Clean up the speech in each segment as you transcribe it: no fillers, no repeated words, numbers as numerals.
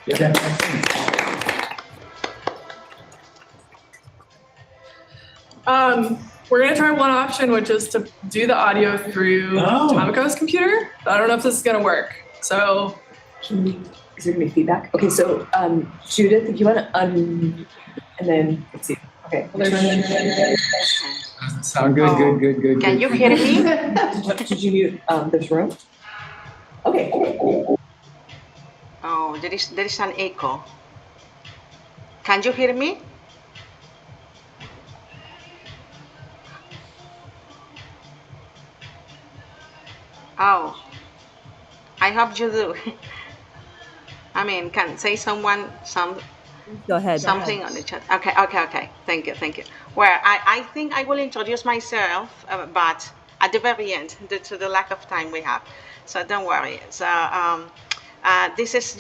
Yeah. We're gonna try one option, which is to do the audio through Tomoko's computer. I don't know if this is gonna work. So, is there gonna be feedback? Okay, so Judith, if you want to and then let's see. Okay. Sound good, good. Can you hear me? Did you mute this room? Okay. Oh, there is an echo. Can you hear me? Oh, I hope you do. I mean, can say someone Go ahead. something on the chat? Okay. Thank you. Well, I think I will introduce myself, but at the very end, due to the lack of time we have. So don't worry. So this is,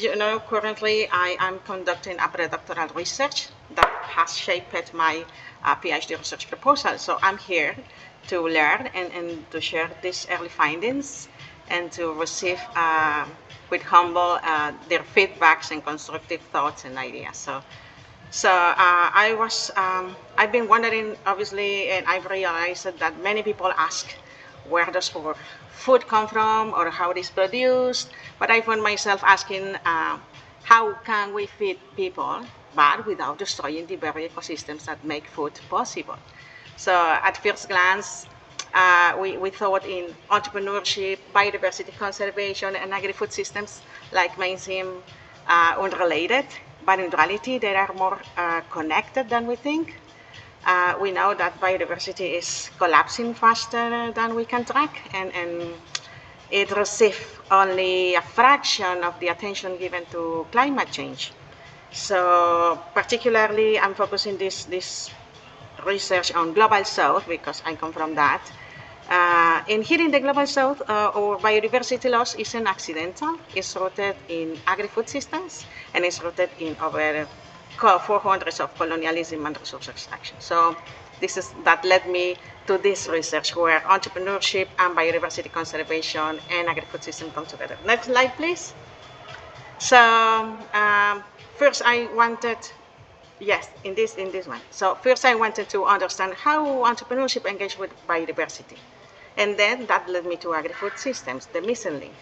currently I am conducting a predoctoral research that has shaped my PhD research proposal. So I'm here to learn and to share these early findings and to receive with humble their feedbacks and constructive thoughts and ideas. So I've been wondering, obviously, and I've realized that many people ask, where does food come from or how it is produced? But I found myself asking, how can we feed people, but without destroying the very ecosystems that make food possible? So at first glance, we thought in entrepreneurship, biodiversity conservation, and agri-food systems may seem unrelated, but in reality, they are more connected than we think. We know that biodiversity is collapsing faster than we can track, and it receives only a fraction of the attention given to climate change. So particularly, I'm focusing this research on Global South because I come from that. And here in the Global South, our biodiversity loss isn't accidental. It's rooted in agri-food systems, and it's rooted in over 400 of colonialism and resource extraction. So that led me to this research where entrepreneurship and biodiversity conservation and agri-food system come together. Next slide, please. So first I wanted, yes, in this one. So first I wanted to understand how entrepreneurship engaged with biodiversity. And then that led me to agri-food systems, the missing link.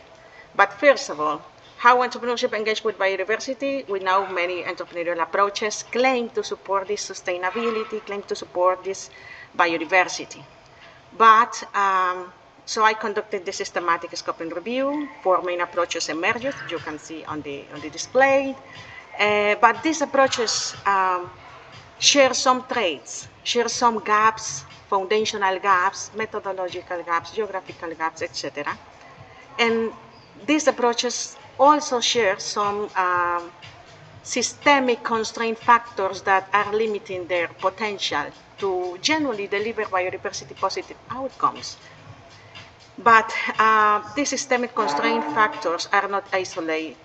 But first of all, how entrepreneurship engaged with biodiversity? We know many entrepreneurial approaches claim to support this sustainability, claim to support this biodiversity. But, so I conducted the systematic scoping review. 4 main approaches emerged, you can see on the display. But these approaches share some traits, share some gaps, foundational gaps, methodological gaps, geographical gaps, etc. And these approaches also share some systemic constraint factors that are limiting their potential to genuinely deliver biodiversity positive outcomes. But these systemic constraint factors are not isolated.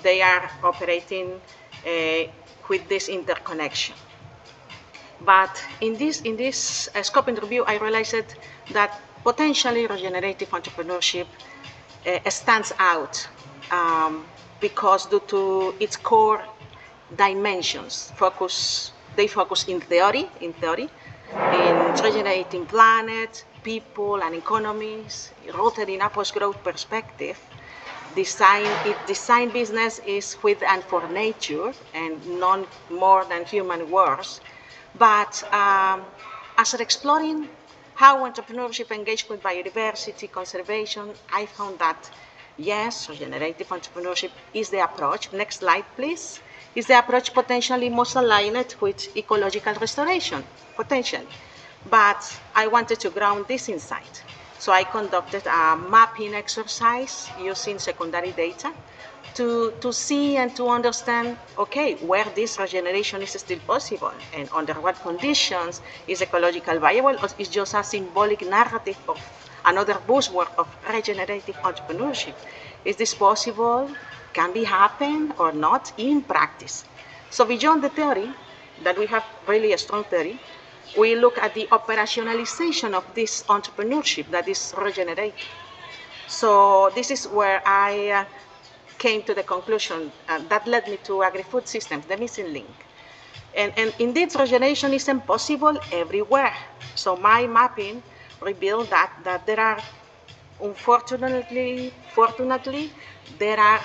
They are operating with this interconnection. But in this scoping review, I realized that potentially regenerative entrepreneurship stands out because due to its core dimensions, they focus in theory, in regenerating planet, people, and economies, rooted in a post-growth perspective. Design business is with and for nature and none more than human worth. But after exploring how entrepreneurship engaged with biodiversity conservation, I found that yes, regenerative entrepreneurship is the approach. Next slide, please. Is the approach potentially most aligned with ecological restoration? Potentially. But I wanted to ground this insight. So I conducted a mapping exercise using secondary data to see and to understand, okay, where this regeneration is still possible and under what conditions is ecological viable, or is just a symbolic narrative of another buzzword of regenerative entrepreneurship. Is this possible? Can be happen or not in practice? So beyond the theory, that we have really a strong theory, we look at the operationalization of this entrepreneurship that is regenerative. So this is where I came to the conclusion that led me to agri-food systems, the missing link. And indeed, regeneration is impossible everywhere. So my mapping revealed that there are, fortunately, there are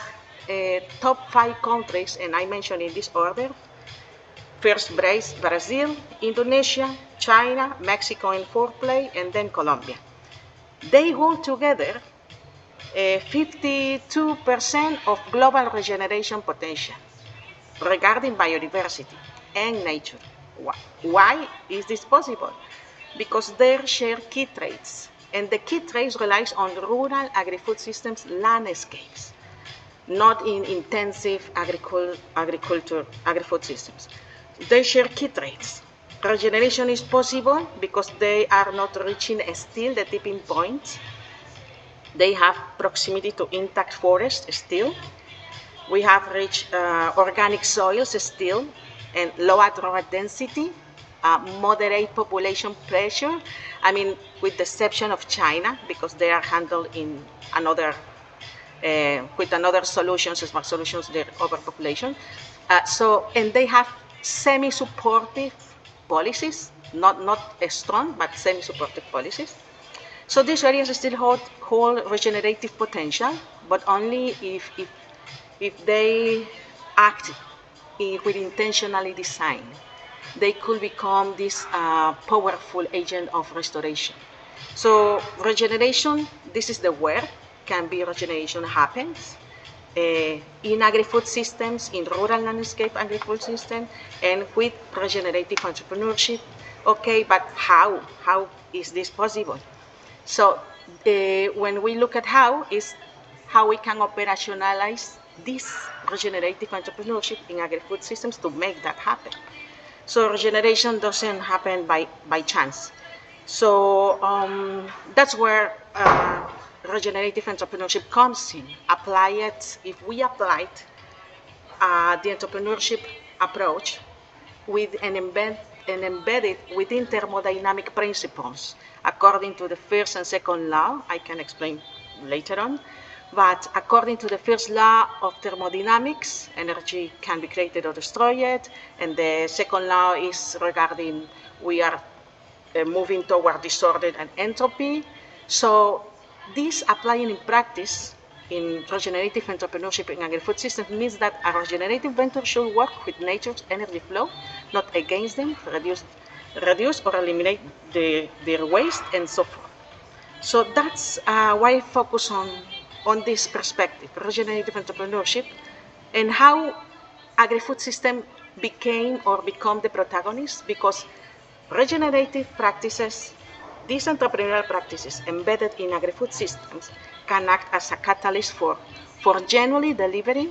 top 5 countries, and I mentioned in this order. First, Brazil, Indonesia, China, Mexico in 4th place, and then Colombia. They hold together 52% of global regeneration potential regarding biodiversity and nature. Why is this possible? Because they share key traits, and the key traits relies on rural agri-food systems landscapes, not in intensive agri-food systems. They share key traits. Regeneration is possible because they are not reaching still the tipping point. They have proximity to intact forests still. We have rich organic soils still, and low aerobic density, moderate population pressure. I mean, with the exception of China, because they are handled in another, with another solutions, smart solutions, their overpopulation. And they have semi-supportive policies, not strong, but semi-supportive policies. So these areas still hold regenerative potential, but only if they act with intentionally design. They could become this powerful agent of restoration. So regeneration, this is the where can be regeneration happens. In agri-food systems, in rural landscape agri-food system, and with regenerative entrepreneurship. Okay, but how? How is this possible? So when we look at how we can operationalize this regenerative entrepreneurship in agri-food systems to make that happen. So regeneration doesn't happen by chance. So that's where regenerative entrepreneurship comes in. If we applied the entrepreneurship approach with embedded within thermodynamic principles, according to the first and second law, I can explain later on. But according to the first law of thermodynamics, energy can be created or destroyed, and the second law is regarding we are moving toward disorder and entropy. So this applying in practice in regenerative entrepreneurship in agri-food systems means that a regenerative venture should work with nature's energy flow, not against them, reduce or eliminate their waste and so forth. So that's why I focus on this perspective, regenerative entrepreneurship, and how agri-food system became or become the protagonist, because regenerative practices, these entrepreneurial practices embedded in agri-food systems, can act as a catalyst for genuinely delivering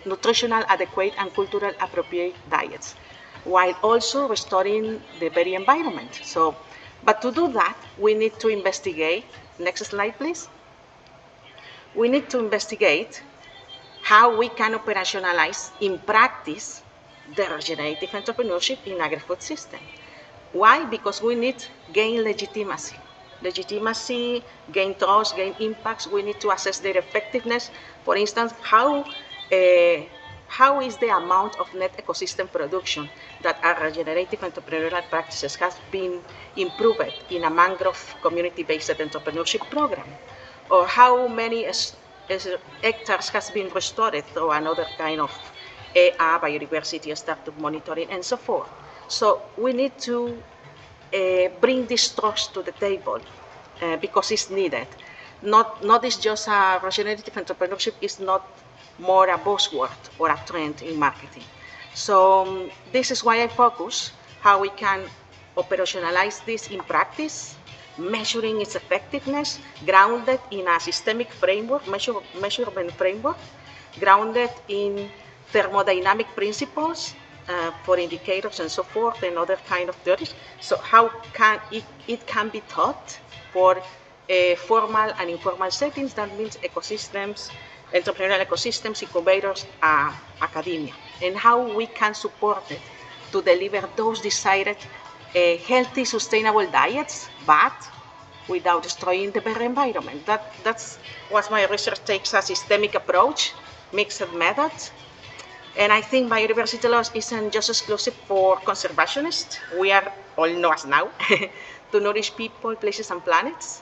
nutritional adequate and cultural appropriate diets, while also restoring the very environment. So, but to do that, we need to investigate, next slide please. We need to investigate how we can operationalize in practice the regenerative entrepreneurship in agri-food system. Why? Because we need gain legitimacy. Legitimacy, gain trust, gain impacts. We need to assess their effectiveness. For instance, how is the amount of net ecosystem production that our regenerative entrepreneurial practices has been improved in a mangrove community-based entrepreneurship program? Or how many hectares has been restored through another kind of biodiversity startup monitoring and so forth. So we need to bring this trust to the table because it's needed. Not is just a regenerative entrepreneurship is not more a buzzword or a trend in marketing. So this is why I focus how we can operationalize this in practice, measuring its effectiveness, grounded in a systemic framework, measurement framework, grounded in thermodynamic principles for indicators and so forth, and other kind of theories. So how can it can be taught for formal and informal settings? That means ecosystems, entrepreneurial ecosystems, incubators, academia, and how we can support it to deliver those desired healthy, sustainable diets, but without destroying the very environment. That's what my research takes, a systemic approach, mixed methods. And I think biodiversity loss isn't just exclusive for conservationists. We are all know us now to nourish people, places, and planets.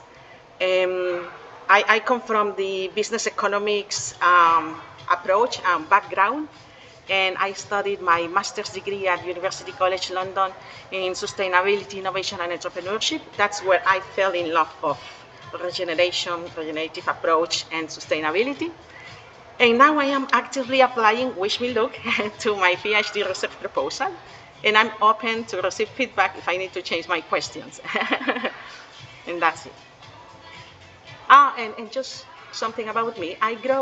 I come from the business economics approach and background, and I studied my master's degree at University College London in sustainability, innovation, and entrepreneurship. That's where I fell in love of regeneration, regenerative approach, and sustainability. And now I am actively applying, wish me luck, to my PhD research proposal. And I'm open to receive feedback if I need to change my questions. And that's it. And just something about me. I grow